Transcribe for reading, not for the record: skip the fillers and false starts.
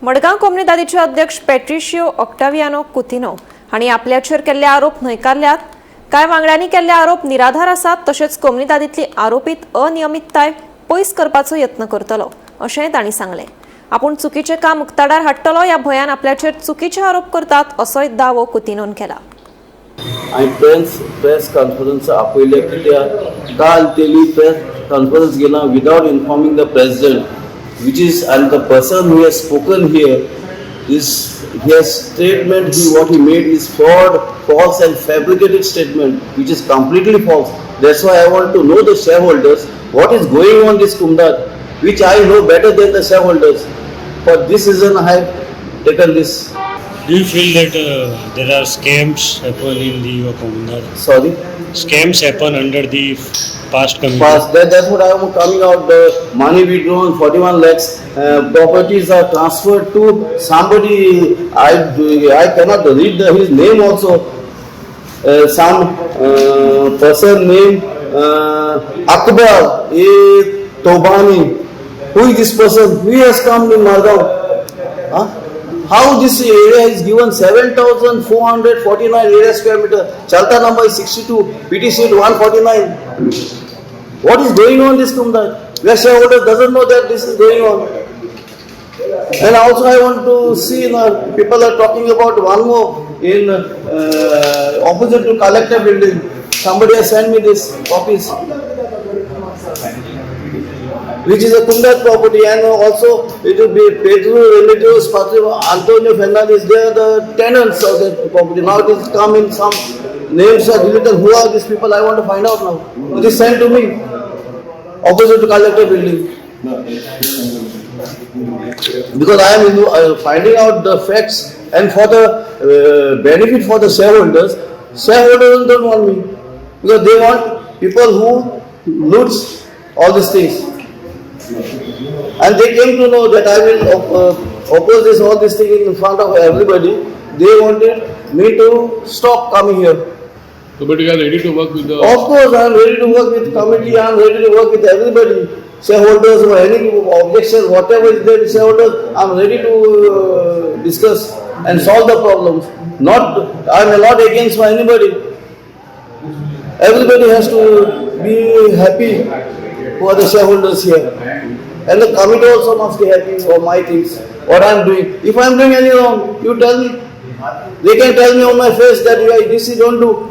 मडगांव कोमुनिदादीचे अध्यक्ष पॅट्रिशियो ऑक्टावियानो कुतिनो हांणी आपल्याचेर केल्ले आरोप न्हयकारल्यात। कांय वांगड्यांनी केल्ले आरोप निराधार आसात, तशेंच कोमुनिदादींतली आरोपीत अनियमितताय पयस करपाचो यत्न करतलो अशेंय तांणी सांगलें। आपूण चुकीचें काम उक्ताडार हाडटलो ह्या भंयान आपल्याचेर चुकीचे आरोप करतात असोय दावो कुतिनोन केला। प्रेस कॉन्फरन्स आपयले कित्याक काल तेली प्रेस कॉन्फरन्स घेना without informing the president, which is, and the person who has spoken here is, his statement, what he made is fraud, false and fabricated statement, which is completely false. That's why I want to know the shareholders, what is going on this Comunidade, which I know better than the shareholders. For this reason I have taken this. Do you feel that there are scams happen in the Comunidade? Sorry? Scams happen under the past community? That's what I am coming out. The money withdrawn, 41 lakhs, properties are transferred to somebody. I cannot read his name also. Some person named Akbar Tobani. Who is this person? He has come in Margao. Huh? How this area is given 7,449 area square meter. Chalta number is 62, PT sheet 149. What is going on in this Comunidade? Where shareholder doesn't know that this is going on. And also I want to see, people are talking about one more in opposite to collector building. Somebody has sent me this copies, which is a Comunidade property, and also it will be Pedro relatives, Antonio Fernandez, they are the tenants of that property. Now it is come in some names are deleted. Who are these people? I want to find out now. It is sent to me, opposite to collector building. Because I am finding out the facts, and for the benefit for the shareholders don't want me, because they want people who loots all these things. And they came to know that I will oppose all this thing in front of everybody. They wanted me to stop coming here. So, but you are ready to work with the... Of course, I am ready to work with committee. I am ready to work with everybody. Shareholders or any objection, whatever is there, shareholders, I am ready to discuss and solve the problems. I am not against for anybody. Everybody has to be happy for the shareholders here. And the committee also must be happy for my things, what I am doing. If I am doing any wrong, you tell me. They can tell me on my face that this you don't do.